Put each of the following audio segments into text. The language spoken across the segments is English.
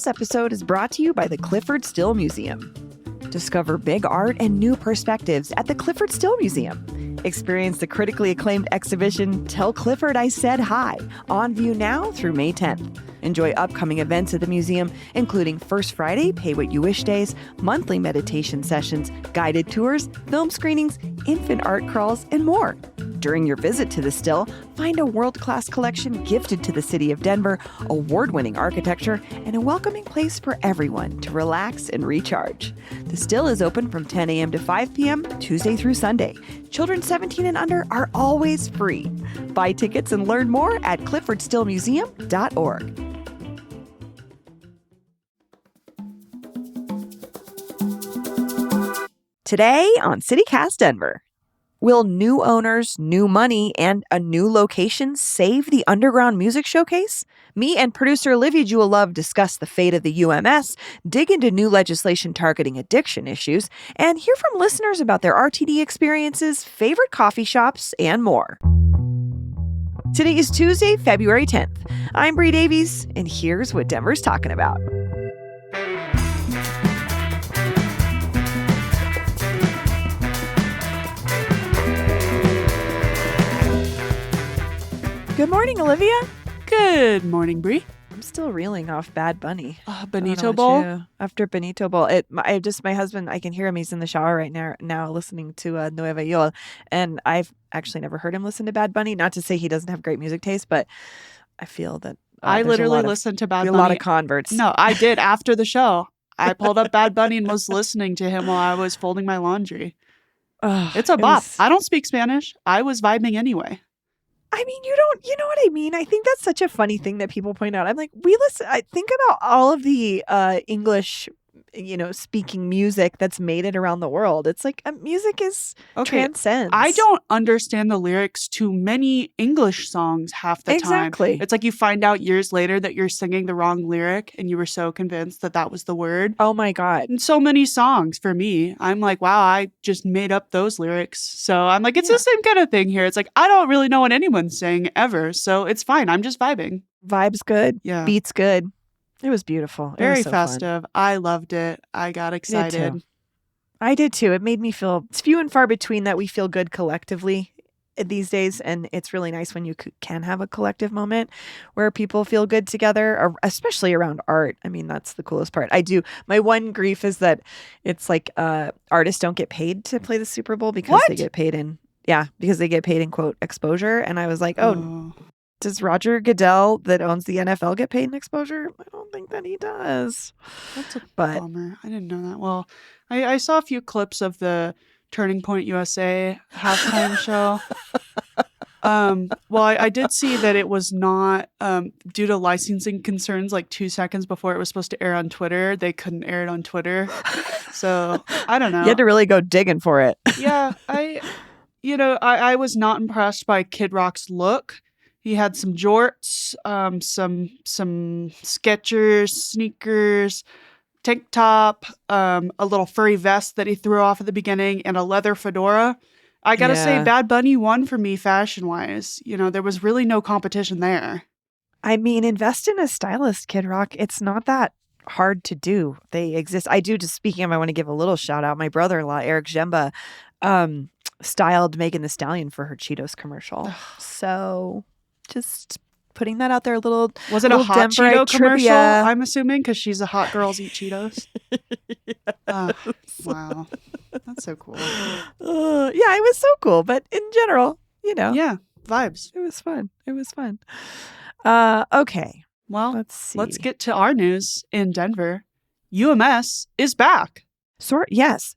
This episode is brought to you by the Clifford Still Museum. Discover big art and new perspectives at the Clifford Still Museum. Experience the critically acclaimed exhibition, Tell Clifford I Said Hi, on view now through May 10th. Enjoy upcoming events at the museum, including First Friday Pay What You Wish days, monthly meditation sessions, guided tours, film screenings, infant art crawls, and more. During your visit to the Still, find a world-class collection gifted to the city of Denver, award-winning architecture, and a welcoming place for everyone to relax and recharge. The Still is open from 10 a.m. to 5 p.m., Tuesday through Sunday. Children 17 and under are always free. Buy tickets and learn more at cliffordstillmuseum.org. Today on CityCast Denver. Will new owners, new money, and a new location save the Underground Music Showcase? Me and producer Olivia Jewel-Love discuss the fate of the UMS, dig into new legislation targeting addiction issues, and hear from listeners about their RTD experiences, favorite coffee shops, and more. Today is Tuesday, February 10th. I'm Bree Davies, and here's what Denver's talking about. Good morning, Olivia. Good morning, Bree. I'm still reeling off Bad Bunny. Benito Bowl? After Benito Bowl. My husband, I can hear him. He's in the shower right now listening to Nueva York. And I've actually never heard him listen to Bad Bunny. Not to say he doesn't have great music taste, but I feel that I literally listened to Bad Bunny. A lot of converts. No, I did after the show. I pulled up Bad Bunny and was listening to him while I was folding my laundry. It's a bop. I don't speak Spanish. I was vibing anyway. I mean, you know what I mean? I think that's such a funny thing that people point out. I'm like, I think about all of the English, speaking music that's made it around the world. It's like music is transcends. I don't understand the lyrics to many English songs half the time. Exactly. It's like you find out years later that you're singing the wrong lyric and you were so convinced that that was the word. Oh my God. And so many songs for me. I'm like, wow, I just made up those lyrics. So I'm like, it's the same kind of thing here. It's like, I don't really know what anyone's saying ever. So it's fine. I'm just vibing. Vibe's good. Yeah. Beat's good. It was beautiful. Very festive. Fun. I loved it. I got excited. I did too. It made me feel, it's few and far between that we feel good collectively these days. And it's really nice when you can have a collective moment where people feel good together, especially around art. I mean, that's the coolest part. My one grief is that it's like artists don't get paid to play the Super Bowl because they get paid in quote exposure. And I was like, oh. Does Roger Goodell that owns the NFL get paid in exposure? I don't think that he does. That's a bummer. I didn't know that. Well, I saw a few clips of the Turning Point USA halftime show. Well, I did see that it was not due to licensing concerns. Like 2 seconds before it was supposed to air on Twitter, they couldn't air it on Twitter. So I don't know. You had to really go digging for it. Yeah, I was not impressed by Kid Rock's look. He had some jorts, some Skechers, sneakers, tank top, a little furry vest that he threw off at the beginning, and a leather fedora. I gotta say, Bad Bunny won for me fashion-wise. There was really no competition there. I mean, invest in a stylist, Kid Rock. It's not that hard to do. They exist. I do, just speaking of, I want to give a little shout out. My brother-in-law, Eric Jemba, styled Megan Thee Stallion for her Cheetos commercial. So... just putting that out there a little. Was it a hot Denver Cheeto commercial? Trivia. I'm assuming because she's a hot girls eat Cheetos. Yes. Wow. That's so cool. Yeah, it was so cool. But in general, Yeah, vibes. It was fun. Okay. Well, let's see. Let's get to our news in Denver. UMS is back. Yes.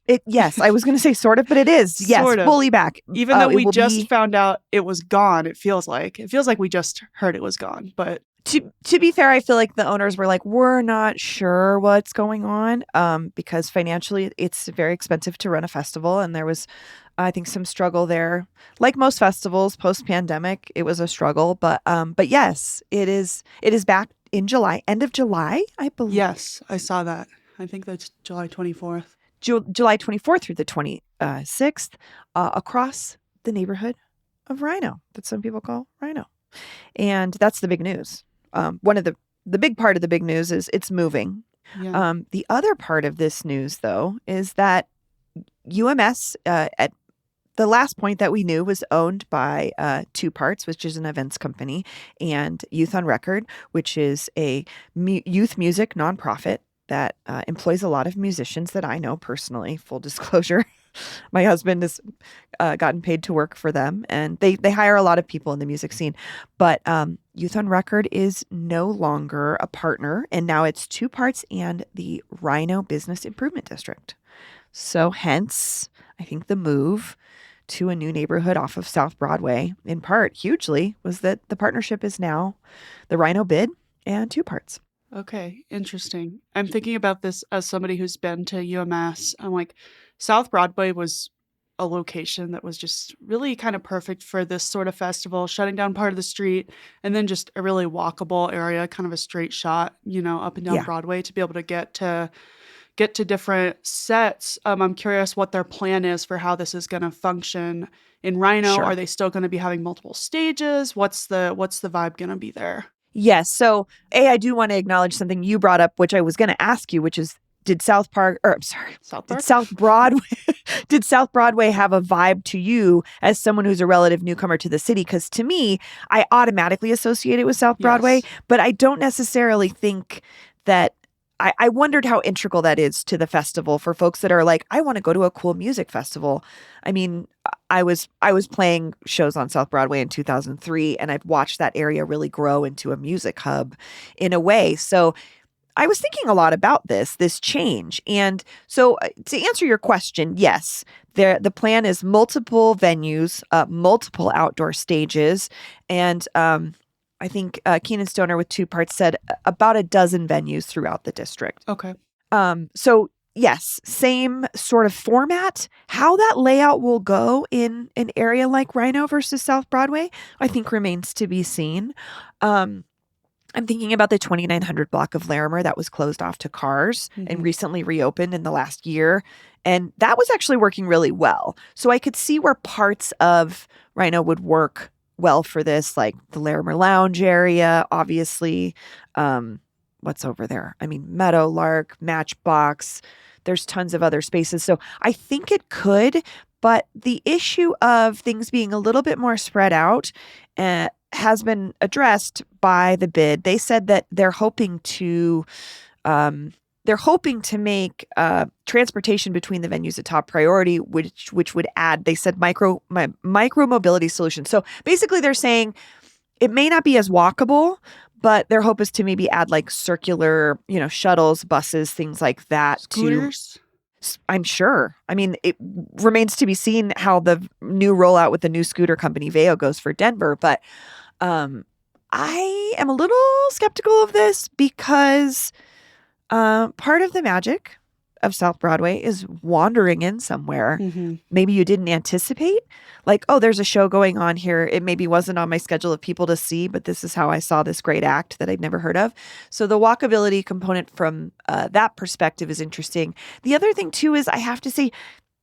I was going to say sort of, but it is. Yes, sort of. Fully back. Even though we just found out it was gone, it feels like we just heard it was gone. But to be fair, I feel like the owners were like, we're not sure what's going on, because financially it's very expensive to run a festival, and there was, I think, some struggle there. Like most festivals post-pandemic, it was a struggle, but yes, it is back in July, end of July, I believe. Yes, I saw that. I think that's July 24th. July 24th through the 26th, across the neighborhood of Rhino, that some people call Rhino. And that's the big news. One of the the big part of the big news is it's moving. Yeah. The other part of this news, though, is that UMS, at the last point that we knew, was owned by Two Parts, which is an events company, and Youth on Record, which is a youth music nonprofit that employs a lot of musicians that I know personally. Full disclosure, my husband has gotten paid to work for them, and they hire a lot of people in the music scene. But Youth on Record is no longer a partner, and now it's Two Parts and the Rhino Business Improvement District. So hence, I think the move to a new neighborhood off of South Broadway, in part, hugely, was that the partnership is now the Rhino Bid and Two Parts. Okay, interesting. I'm thinking about this as somebody who's been to UMS. I'm like, South Broadway was a location that was just really kind of perfect for this sort of festival, shutting down part of the street, and then just a really walkable area, kind of a straight shot, up and down Yeah. Broadway to be able to get to different sets. I'm curious what their plan is for how this is going to function in Rhino. Sure. Are they still going to be having multiple stages? What's the vibe going to be there? Yes. So, I do want to acknowledge something you brought up, which I was going to ask you, which is, did South Broadway did South Broadway have a vibe to you as someone who's a relative newcomer to the city? Because to me, I automatically associate it with South Broadway, Yes. but I don't necessarily think that. I wondered how integral that is to the festival for folks that are like, I want to go to a cool music festival. I mean, I was playing shows on South Broadway in 2003, and I've watched that area really grow into a music hub in a way. So I was thinking a lot about this change. And so to answer your question, yes, the plan is multiple venues, multiple outdoor stages, and I think Keenan Stoner with Two Parts said about a dozen venues throughout the district. Okay. So yes, same sort of format. How that layout will go in an area like Rhino versus South Broadway, I think remains to be seen. I'm thinking about the 2900 block of Larimer that was closed off to cars and recently reopened in the last year. And that was actually working really well. So I could see where parts of Rhino would work well for this, like the Larimer Lounge area, obviously. What's over there? I mean, Meadowlark, Matchbox. There's tons of other spaces. So I think it could, but the issue of things being a little bit more spread out has been addressed by the bid. They said that they're hoping to make transportation between the venues a top priority, which would add, they said, micro mobility solutions. So basically they're saying it may not be as walkable, but their hope is to maybe add like circular, shuttles, buses, things like that. Scooters? I'm sure. I mean, it remains to be seen how the new rollout with the new scooter company Veo goes for Denver. But I am a little skeptical of this because part of the magic of South Broadway is wandering in somewhere. Maybe you didn't anticipate, like, oh, there's a show going on here. It maybe wasn't on my schedule of people to see, but this is how I saw this great act that I'd never heard of. So the walkability component from that perspective is interesting. The other thing too is I have to say,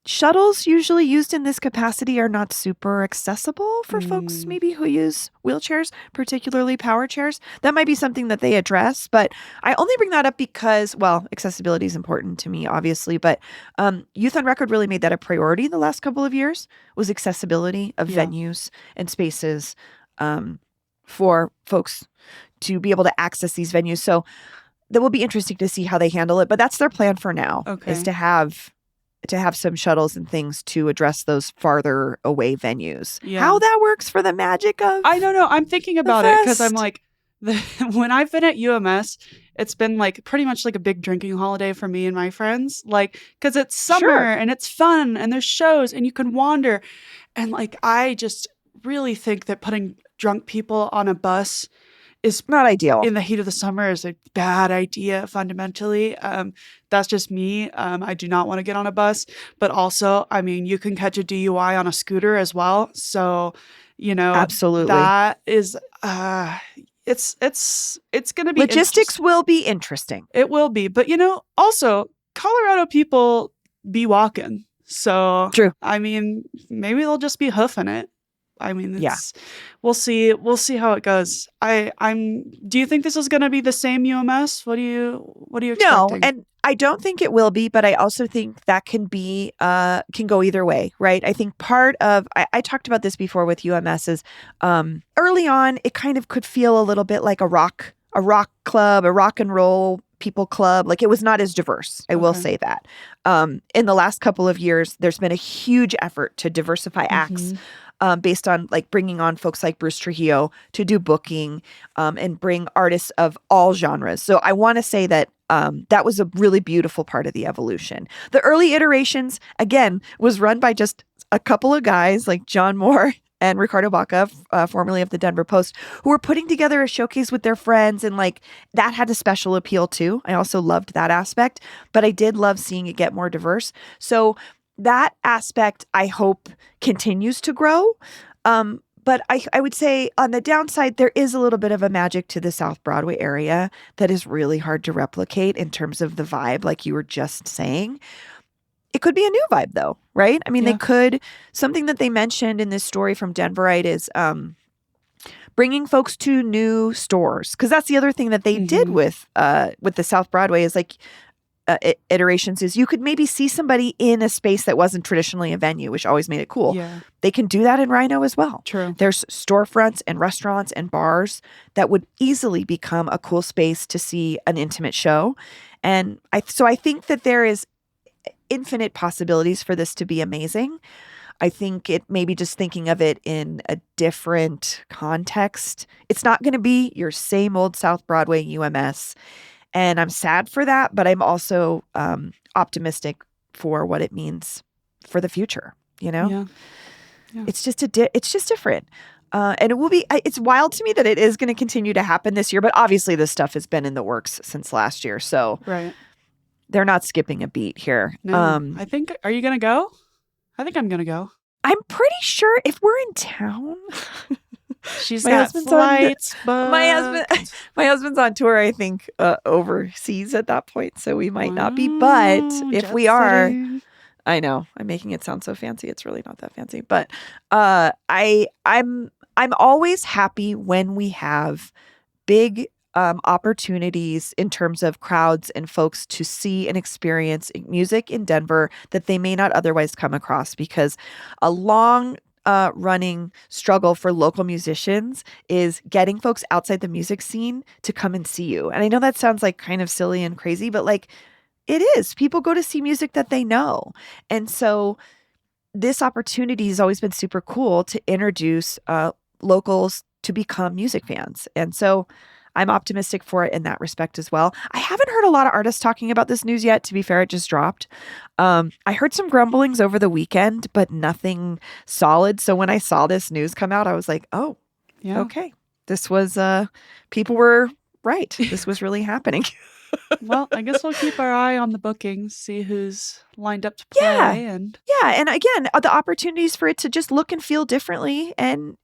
shuttles usually used in this capacity are not super accessible for folks maybe who use wheelchairs, particularly power chairs. That might be something that they address, but I only bring that up because, well, accessibility is important to me, obviously, but Youth on Record really made that a priority the last couple of years, was accessibility of venues and spaces for folks to be able to access these venues. So that will be interesting to see how they handle it, but that's their plan for now, is to have some shuttles and things to address those farther away venues. Yeah. How that works for the magic of I don't know. I'm thinking about it because I'm like, when I've been at UMS, it's been like pretty much like a big drinking holiday for me and my friends. Like, because it's summer and it's fun and there's shows and you can wander. And like, I just really think that putting drunk people on a bus is not ideal in the heat of the summer is a bad idea fundamentally. That's just me. I do not want to get on a bus, but also, I mean, you can catch a DUI on a scooter as well. So, absolutely, that is, it's going to be logistics will be interesting. It will be, but also Colorado people be walking. So true. I mean, maybe they'll just be hoofing it. I mean, Yeah. we'll see. We'll see how it goes. Do you think this is going to be the same UMS? What are you No, expecting? and I don't think it will be, but I also think that can go either way, right? I think I talked about this before with UMS is early on, it kind of could feel a little bit like a rock club, a rock and roll people club. Like it was not as diverse. I will say that. In the last couple of years, there's been a huge effort to diversify acts. Based on like bringing on folks like Bruce Trujillo to do booking and bring artists of all genres. So I want to say that that was a really beautiful part of the evolution. The early iterations, again, was run by just a couple of guys like John Moore and Ricardo Baca, formerly of the Denver Post, who were putting together a showcase with their friends. And like that had a special appeal too. I also loved that aspect, but I did love seeing it get more diverse. So that aspect, I hope, continues to grow. But I would say on the downside, there is a little bit of a magic to the South Broadway area that is really hard to replicate in terms of the vibe, like you were just saying. It could be a new vibe, though, right? I mean, something that they mentioned in this story from Denverite is bringing folks to new stores. Because that's the other thing that they did with the South Broadway is like, iterations is you could maybe see somebody in a space that wasn't traditionally a venue, which always made it cool. Yeah. They can do that in Rhino as well. True. There's storefronts and restaurants and bars that would easily become a cool space to see an intimate show. And I think that there is infinite possibilities for this to be amazing. I think it maybe just thinking of it in a different context. It's not going to be your same old South Broadway UMS. And I'm sad for that, but I'm also optimistic for what it means for the future. You know, it's just different, and it will be. It's wild to me that it is going to continue to happen this year. But obviously, this stuff has been in the works since last year, so they're not skipping a beat here. No, I think. Are you going to go? I think I'm going to go. I'm pretty sure if we're in town. She's got flights, but my husband's on tour, I think, overseas at that point, so we might not be. But if we are, I know I'm making it sound so fancy. It's really not that fancy. But I'm always happy when we have big opportunities in terms of crowds and folks to see and experience music in Denver that they may not otherwise come across, because a long running struggle for local musicians is getting folks outside the music scene to come and see you. And I know that sounds like kind of silly and crazy, but like it is. People go to see music that they know. And so this opportunity has always been super cool to introduce locals to become music fans. And so I'm optimistic for it in that respect as well. I haven't heard a lot of artists talking about this news yet. To be fair, it just dropped. I heard some grumblings over the weekend, but nothing solid. So when I saw this news come out, I was like, oh, okay. This was, people were right. This was really happening. Well, I guess we'll keep our eye on the bookings, see who's lined up to play. And again, the opportunities for it to just look and feel differently and,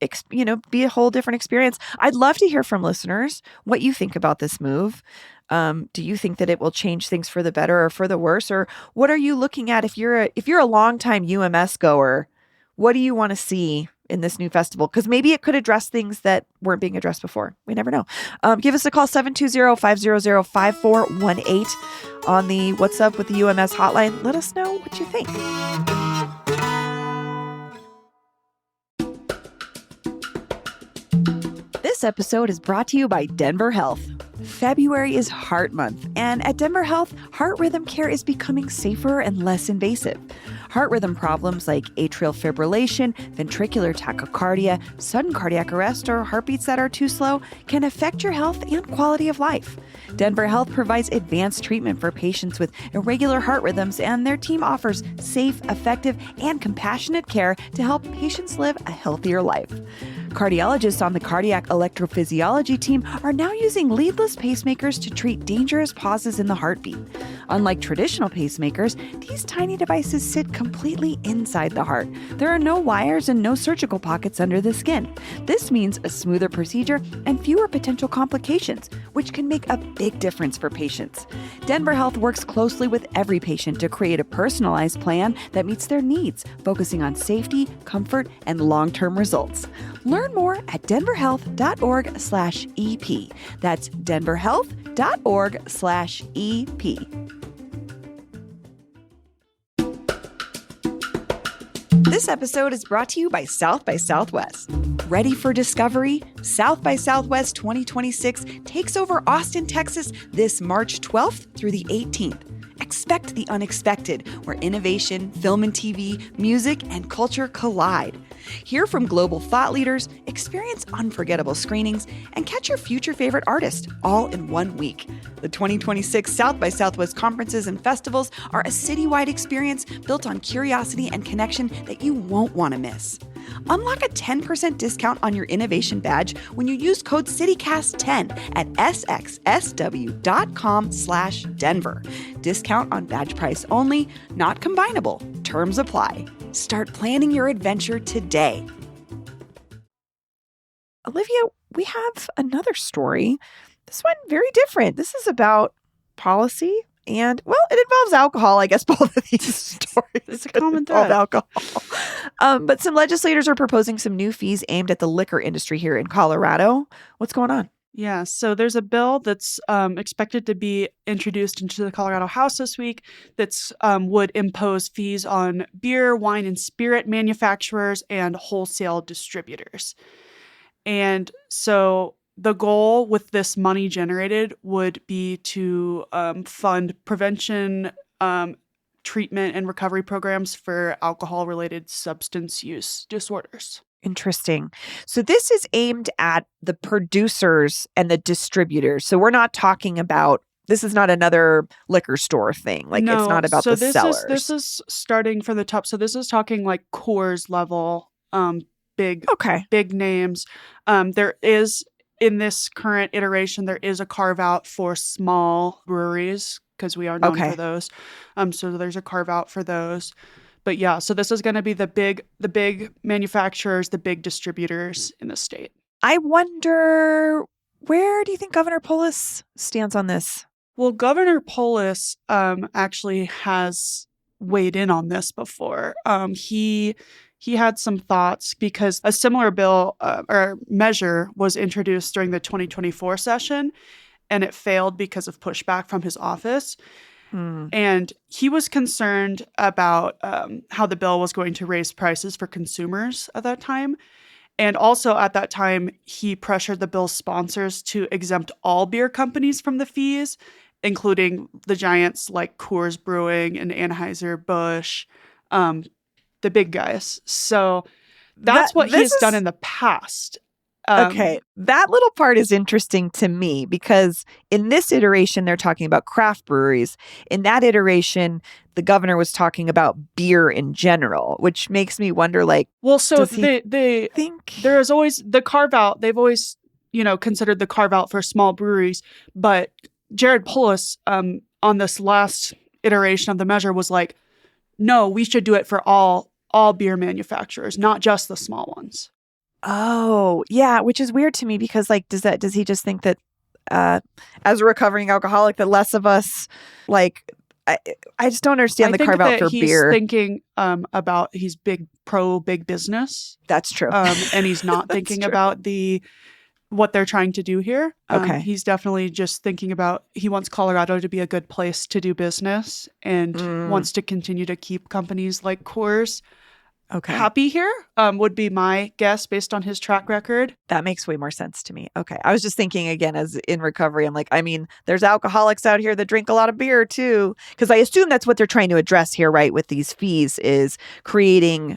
be a whole different experience. I'd love to hear from listeners what you think about this move. Do you think that it will change things for the better or for the worse? Or what are you looking at if you're a longtime UMS goer? What do you want to see in this new festival? Because maybe it could address things that weren't being addressed before. We never know. Give us a call, 720-500-5418 on the What's Up with the UMS hotline. Let us know what you think. This episode is brought to you by Denver Health. February is Heart Month, and at Denver Health, heart rhythm care is becoming safer and less invasive. Heart rhythm problems like atrial fibrillation, ventricular tachycardia, sudden cardiac arrest, or heartbeats that are too slow can affect your health and quality of life. Denver Health provides advanced treatment for patients with irregular heart rhythms, and their team offers safe, effective, and compassionate care to help patients live a healthier life. Cardiologists on the cardiac electrophysiology team are now using leadless pacemakers to treat dangerous pauses in the heartbeat. Unlike traditional pacemakers, these tiny devices sit completely inside the heart. There are no wires and no surgical pockets under the skin. This means a smoother procedure and fewer potential complications, which can make a big difference for patients. Denver Health works closely with every patient to create a personalized plan that meets their needs, focusing on safety, comfort, and long-term results. Learn more at denverhealth.org/EP. That's denverhealth.org/EP. This episode is brought to you by South by Southwest. Ready for discovery? South by Southwest 2026 takes over Austin, Texas this March 12th through the 18th. Expect the unexpected, where innovation, film and TV, music, and culture collide. Hear from global thought leaders, experience unforgettable screenings, and catch your future favorite artist all in 1 week. The 2026 South by Southwest conferences and festivals are a citywide experience built on curiosity and connection that you won't want to miss. Unlock a 10% discount on your innovation badge when you use code CityCast10 at sxsw.com/Denver. Discount on badge price only, not combinable. Terms apply. Start planning your adventure today. Olivia, we have another story. This one very different. This is about policy and, well, it involves alcohol. I guess both of these stories It's a common thread. alcohol. But some legislators are proposing some new fees aimed at the liquor industry here in Colorado. What's going on? Yeah, so there's a bill that's expected to be introduced into the Colorado House this week that's would impose fees on beer, wine, and spirit manufacturers and wholesale distributors. And so the goal with this money generated would be to fund prevention, treatment, and recovery programs for alcohol-related substance use disorders. Interesting. So this is aimed at the producers and the distributors. So we're not talking about, this is not another liquor store thing. Like, No, it's not about so the sellers. This is starting from the top. So this is talking like Coors level, big names. There is, in this current iteration, there is a carve out for small breweries because we are known for those. So there's a carve out for those. But yeah, so this is going to be the big manufacturers, the big distributors in the state. I wonder, where do you think Governor Polis stands on this? Well, Governor Polis actually has weighed in on this before. He had some thoughts because a similar bill or measure was introduced during the 2024 session, and it failed because of pushback from his office. And he was concerned about how the bill was going to raise prices for consumers at that time. And also at that time, he pressured the bill's sponsors to exempt all beer companies from the fees, including the giants like Coors Brewing and Anheuser-Busch, the big guys. So that's what he's done in the past. Okay, that little part is interesting to me because in this iteration, they're talking about craft breweries. In that iteration, the governor was talking about beer in general, which makes me wonder, like, well, so they think there is always the carve out. They've always, considered the carve out for small breweries. But Jared Polis, on this last iteration of the measure, was like, no, we should do it for all beer manufacturers, not just the small ones. Oh, yeah, which is weird to me because, like, does he just think that as a recovering alcoholic that less of us, like, I just don't understand the carve out for beer. He's thinking about he's big business. That's true. And he's not thinking about what they're trying to do here. Okay. He's definitely just thinking about, he wants Colorado to be a good place to do business and wants to continue to keep companies like Coors happy here, would be my guess based on his track record. That makes way more sense to me. Okay. I was just thinking again, as in recovery, I'm like, I mean, there's alcoholics out here that drink a lot of beer too. Because I assume that's what they're trying to address here, right? With these fees is creating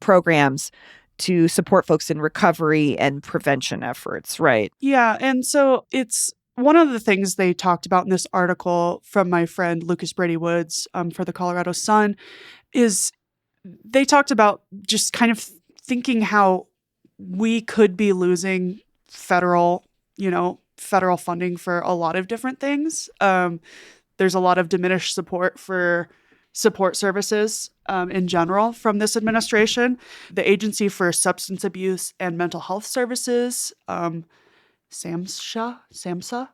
programs to support folks in recovery and prevention efforts, right? Yeah. And so it's one of the things they talked about in this article from my friend Lucas Brady Woods for the Colorado Sun is they talked about just kind of thinking how we could be losing federal, federal funding for a lot of different things. There's a lot of diminished support for support services in general from this administration. The Agency for Substance Abuse and Mental Health Services, SAMHSA,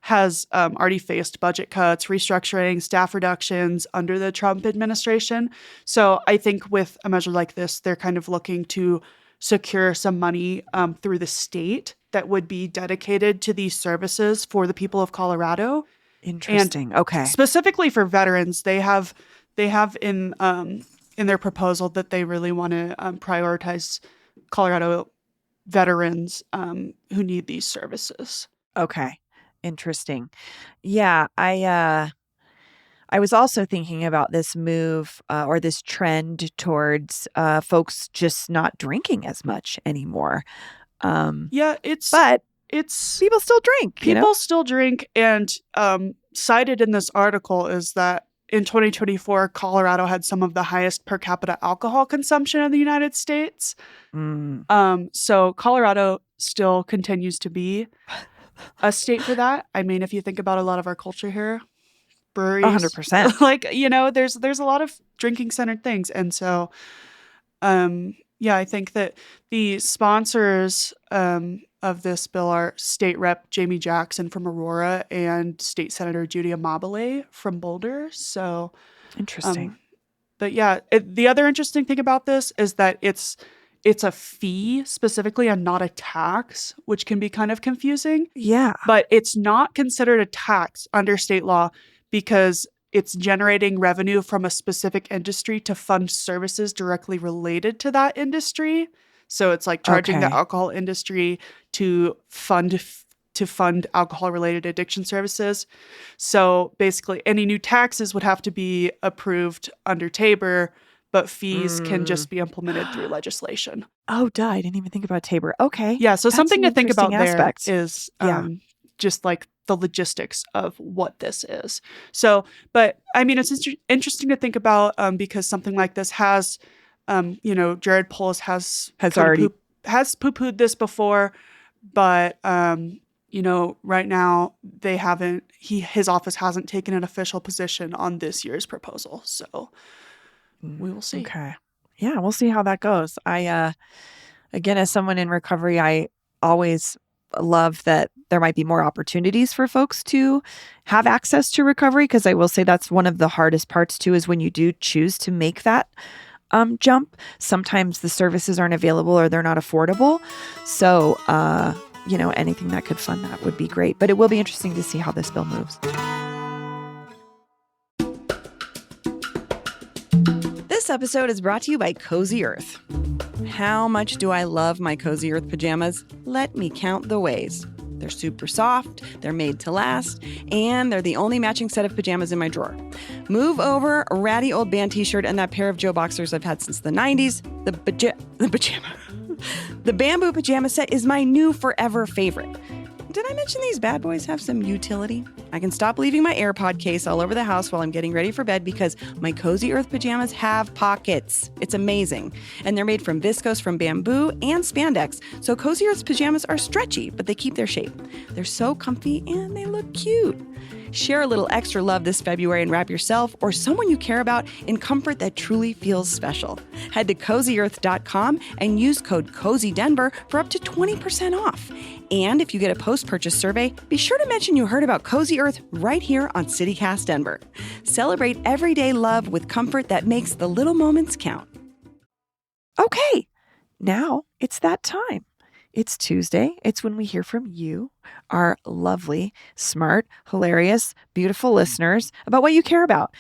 has already faced budget cuts, restructuring, staff reductions under the Trump administration. So I think with a measure like this, they're kind of looking to secure some money through the state that would be dedicated to these services for the people of Colorado. Interesting. And okay. specifically for veterans, they have in their proposal that they really want to prioritize Colorado veterans who need these services. Okay. Interesting. Yeah, I was also thinking about this move or this trend towards folks just not drinking as much anymore. Yeah, it's People still drink. people still drink, and cited in this article is that in 2024, Colorado had some of the highest per capita alcohol consumption in the United States. So Colorado still continues to be a state for that. I mean, if you think about a lot of our culture here, breweries, 100%. like, there's a lot of drinking centered things. And so, I think that the sponsors of this bill are State Rep Jamie Jackson from Aurora and State Senator Judy Amabile from Boulder. So Interesting. but yeah, the other interesting thing about this is that it's a fee specifically and not a tax, which can be kind of confusing. Yeah. But it's not considered a tax under state law because it's generating revenue from a specific industry to fund services directly related to that industry. So it's like charging the Okay. alcohol industry to fund alcohol-related addiction services. So basically, any new taxes would have to be approved under Tabor, but fees can just be implemented through legislation. Oh, duh. I didn't even think about Tabor. Okay. Yeah, so That's something an to think about interesting there aspect. is Yeah. just like the logistics of what this is. So, but I mean, it's interesting to think about because something like this has, Jared Polis has already poo-pooed this before, but right now they haven't. His office hasn't taken an official position on this year's proposal. So we will see. Okay. Yeah, we'll see how that goes. I again, as someone in recovery, I always love that there might be more opportunities for folks to have access to recovery, because I will say that's one of the hardest parts too, is when you do choose to make that jump. Sometimes the services aren't available or they're not affordable. So, anything that could fund that would be great. But it will be interesting to see how this bill moves. This episode is brought to you by Cozy Earth. How much do I love my Cozy Earth pajamas? Let me count the ways. They're super soft, they're made to last, and they're the only matching set of pajamas in my drawer. Move over a ratty old band t-shirt and that pair of Joe boxers I've had since the 90s. The bamboo pajama set is my new forever favorite. Did I mention these bad boys have some utility? I can stop leaving my AirPod case all over the house while I'm getting ready for bed because my Cozy Earth pajamas have pockets. It's amazing. And they're made from viscose from bamboo and spandex, so Cozy Earth's pajamas are stretchy, but they keep their shape. They're so comfy and they look cute. Share a little extra love this February and wrap yourself or someone you care about in comfort that truly feels special. Head to CozyEarth.com and use code CozyDenver for up to 20% off. And if you get a post-purchase survey, be sure to mention you heard about Cozy Earth right here on CityCast Denver. Celebrate everyday love with comfort that makes the little moments count. Okay, now it's that time. It's Tuesday. It's when we hear from you, our lovely, smart, hilarious, beautiful listeners, about what you care about.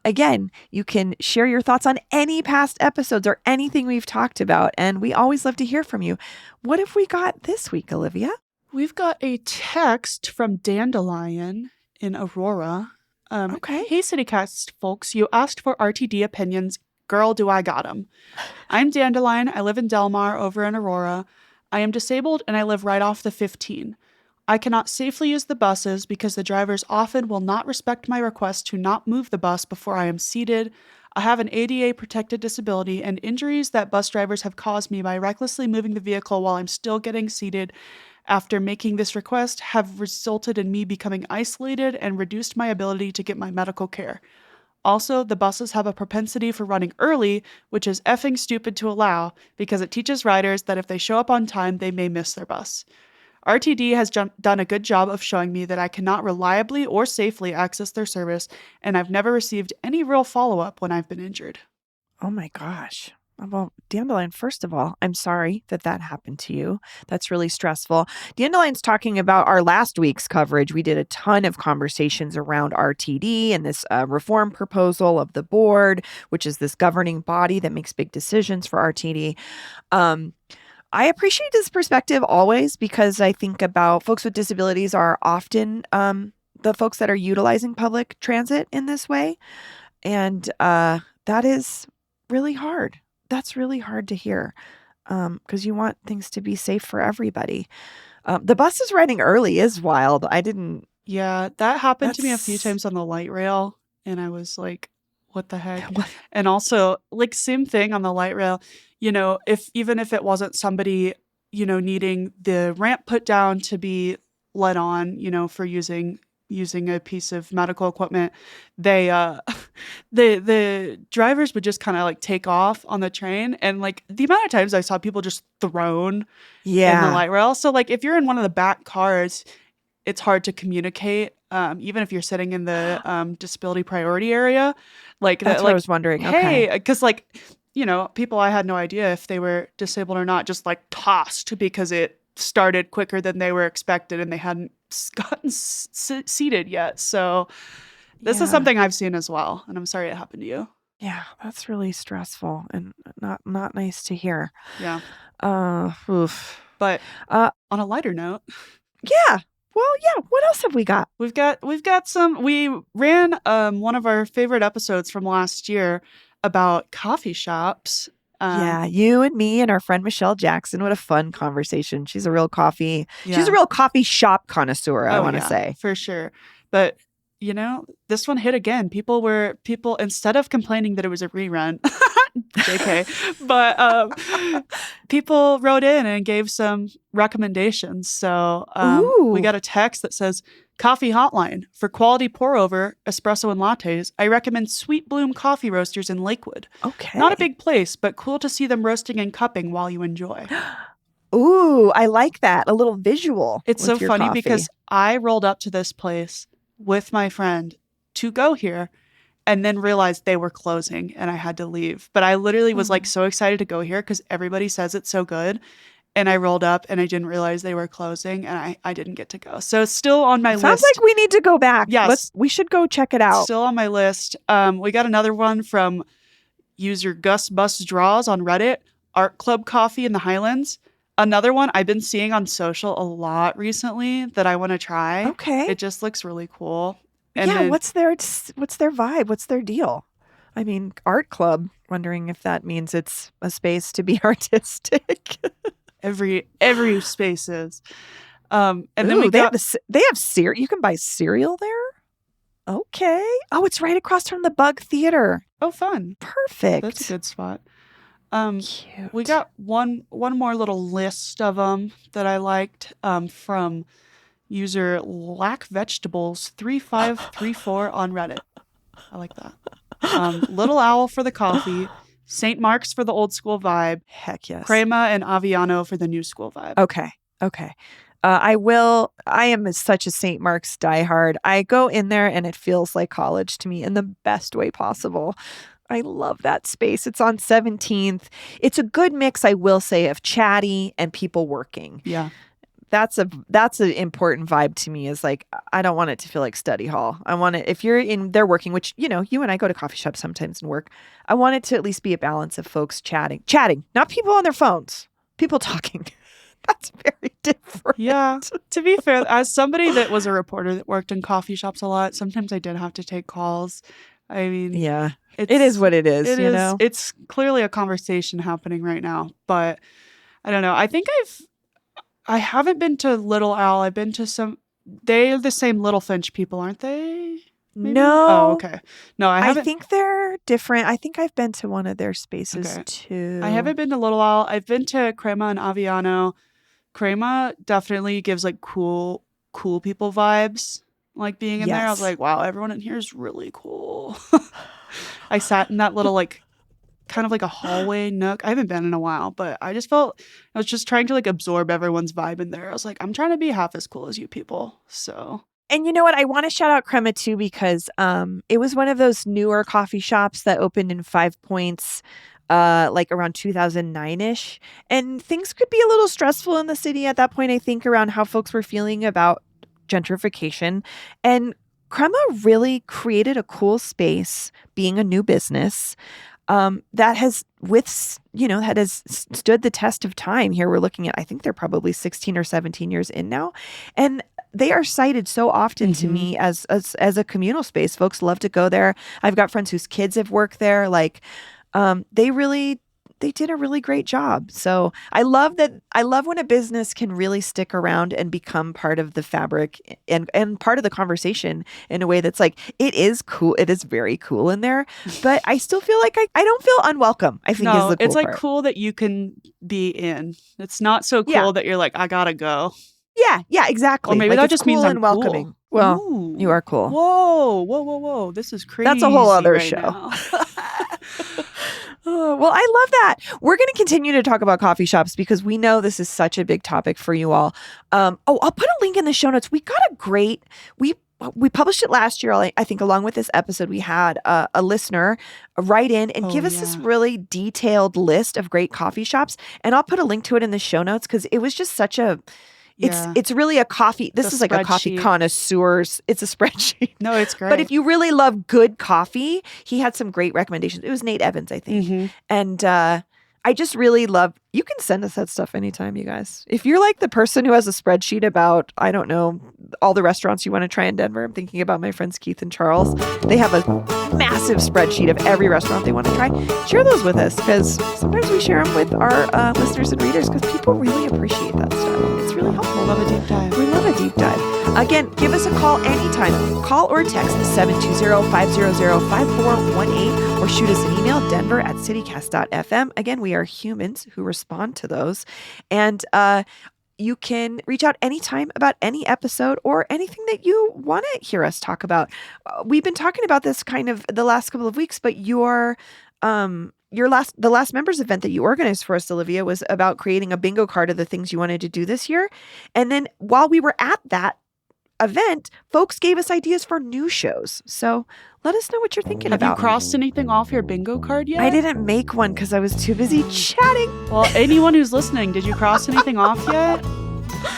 Again, you can share your thoughts on any past episodes or anything we've talked about, and we always love to hear from you. What have we got this week, Olivia? We've got a text from Dandelion in Aurora. Okay. Hey, CityCast folks, you asked for RTD opinions. Girl, do I got 'em. I'm Dandelion. I live in Delmar over in Aurora. I am disabled and I live right off the 15. I cannot safely use the buses because the drivers often will not respect my request to not move the bus before I am seated. I have an ADA protected disability, and injuries that bus drivers have caused me by recklessly moving the vehicle while I'm still getting seated after making this request have resulted in me becoming isolated and reduced my ability to get my medical care. Also, the buses have a propensity for running early, which is effing stupid to allow because it teaches riders that if they show up on time, they may miss their bus. RTD has done a good job of showing me that I cannot reliably or safely access their service, and I've never received any real follow-up when I've been injured. Oh my gosh. Well, Dandelion, first of all, I'm sorry that that happened to you. That's really stressful. Dandelion's talking about our last week's coverage. We did a ton of conversations around RTD and this reform proposal of the board, which is this governing body that makes big decisions for RTD. I appreciate this perspective always because I think about folks with disabilities are often the folks that are utilizing public transit in this way. And that is really hard. That's really hard to hear because you want things to be safe for everybody. The bus is running early is wild. I didn't. Yeah, that happened to me a few That's times on the light rail, and I was like, what the heck? what? And also, like, same thing on the light rail, even if it wasn't somebody, needing the ramp put down to be let on, for using a piece of medical equipment, they the drivers would just kind of like take off on the train, and like the amount of times I saw people just thrown in the Yeah. light rail. So like if you're in one of the back cars, it's hard to communicate, even if you're sitting in the disability priority area, like That's that, what I like, was wondering. Okay. hey, because like, people I had no idea if they were disabled or not, just like tossed because it started quicker than they were expected and they hadn't gotten seated yet. So this is Yeah. something I've seen as well, and I'm sorry it happened to you. Yeah. That's really stressful and not nice to hear. Yeah, Oof. but Uh, on a lighter note, yeah. Well, yeah. What else have we got? we ran one of our favorite episodes from last year about coffee shops. Yeah, you and me and our friend Michelle Jackson. What a fun conversation. She's a real coffee. She's a Yeah. real coffee shop connoisseur, I Oh want to yeah, say. for sure. But this one hit again. People instead of complaining that it was a rerun, JK, but people wrote in and gave some recommendations. So we Ooh, got a text that says, "Coffee hotline for quality pour over, espresso and lattes. I recommend Sweet Bloom Coffee Roasters in Lakewood. Not a okay. big place, but cool to see them roasting and cupping while you enjoy." Ooh, I like that. A little visual It's so with your funny coffee. because I rolled up to this place with my friend to go here and then realized they were closing and I had to leave. But I literally was like Oh. so excited to go here because everybody says it's so good. And I rolled up and I didn't realize they were closing and I didn't get to go. So it's still on my Sounds list. like we need to go back. Yes, We should go check it out. still on my list. We got another one from user Gus Bus Draws on Reddit, Art Club Coffee in the Highlands. Another one I've been seeing on social a lot recently that I want to try. Okay. It just looks really cool. And Yeah, then what's their vibe? What's their deal? I mean, art club, wondering if that means it's a space to be artistic. every space is. And then Ooh, we got they have cereal. You can buy cereal there? Okay. Oh, it's right across from the Bug Theater. fun. Perfect. That's a good spot. Cute. We got one more little list of them that I liked from user Lack Vegetables 3534 on Reddit. I like that. Little Owl for the coffee, St. Mark's for the old school vibe, Heck yes. Crema and Aviano for the new school vibe. Okay. Okay. I am such a St. Mark's diehard. I go in there and it feels like college to me in the best way possible. I love that space. It's on 17th. It's a good mix, I will say, of chatty and people working. Yeah. That's an important vibe to me, is like, I don't want it to feel like study hall. I want it, if you're in there working, which, you and I go to coffee shops sometimes and work, I want it to at least be a balance of folks chatting, not people on their phones, people talking. That's very different. Yeah. To be fair, as somebody that was a reporter that worked in coffee shops a lot, sometimes I did have to take calls. I mean, Yeah. It is what it is, know? It's clearly a conversation happening right now, but I don't know. I think I haven't been to Little Owl. I've been to they're the same Little Finch people, aren't they? maybe? No. Oh, okay. No, I I haven't. think they're different. I think I've been to one of their spaces Okay. too. I haven't been to Little Isle. I've been to Crema and Aviano. Crema definitely gives like cool people vibes. Like being in there, I was Yes. like, wow, everyone in here is really cool. I sat in that little like kind of like a hallway nook. I haven't been in a while, but I just felt I was just trying to like absorb everyone's vibe in there. I was like, I'm trying to be half as cool as you people. So And you know what? I want to shout out Crema too because it was one of those newer coffee shops that opened in Five Points like around 2009-ish. And things could be a little stressful in the city at that point, I think, around how folks were feeling about gentrification. And Crema really created a cool space, being a new business, that has that has stood the test of time. Here we're looking at, I think they're probably 16 or 17 years in now. And they are cited so often to me as a communal space. Folks love to go there. I've got friends whose kids have worked there. Like, they did a really great job. So I love that. I love when a business can really stick around and become part of the fabric and part of the conversation in a way that's like, it is cool. It is very cool in there, but I still feel like I don't feel unwelcome, I think is the cool it's like part. cool that you can be in. It's not so cool that you're like, I gotta go. Yeah, exactly. Or maybe like, that it's just means cool I'm and welcoming. cool. Well, Ooh. you are cool. Whoa. This is crazy. That's a whole other right show. now. Oh, well, I love that. We're going to continue to talk about coffee shops because we know this is such a big topic for you all. I'll put a link in the show notes. We got a great, we published it last year. I think along with this episode, we had a listener write in and give us this really detailed list of great coffee shops. And I'll put a link to it in the show notes because it was just such a, it's really a coffee. This is like a coffee connoisseur's. It's a spreadsheet. No, it's great. But if you really love good coffee, he had some great recommendations. It was Nate Evans, I think. And I just really love, you can send us that stuff anytime, you guys. If you're like the person who has a spreadsheet about, I don't know, all the restaurants you want to try in Denver. I'm thinking about my friends Keith and Charles. They have a massive spreadsheet of every restaurant they want to try. Share those with us because sometimes we share them with our listeners and readers because people really appreciate that stuff. It's really helpful. We love a deep dive. We love a deep dive. Again, give us a call anytime. Call or text 720-500-5418 or shoot us an email, denver@citycast.fm. Again, we are humans who respond to those. And you can reach out anytime about any episode or anything that you want to hear us talk about. We've been talking about this kind of the last couple of weeks, but the last members event that you organized for us, Olivia, was about creating a bingo card of the things you wanted to do this year. And then while we were at that event, folks gave us ideas for new shows. So let us know what you're thinking about. Have you crossed anything off your bingo card yet? I didn't make one because I was too busy chatting. Well, anyone who's listening, did you cross anything off yet?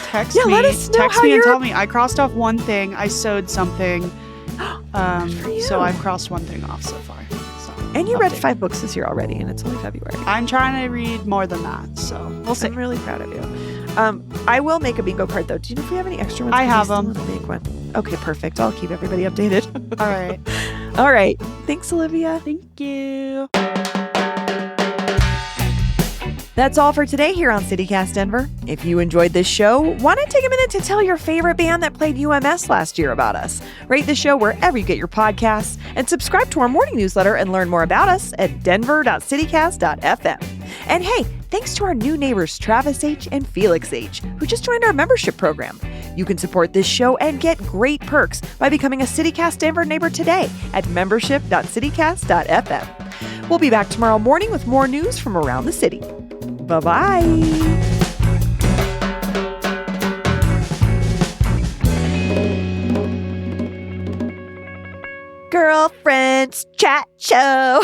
Text me. Let us know Text how me and you're... tell me. I crossed off one thing. I sewed something. So I've crossed one thing off so far. So, and you read 5 books this year already, and it's only February. I'm trying to read more than that, so we'll see. I'm really proud of you. I will make a bingo card, though. Do you know if we have any extra ones? I have them. Make one. Okay, perfect. I'll keep everybody updated. All right. All right. Thanks, Olivia. Thank you. That's all for today here on CityCast Denver. If you enjoyed this show, why not take a minute to tell your favorite band that played UMS last year about us? Rate the show wherever you get your podcasts and subscribe to our morning newsletter and learn more about us at denver.citycast.fm. And hey, thanks to our new neighbors Travis H. and Felix H., who just joined our membership program. You can support this show and get great perks by becoming a CityCast Denver neighbor today at membership.citycast.fm. We'll be back tomorrow morning with more news from around the city. Bye-bye. Girlfriend's Chat Show.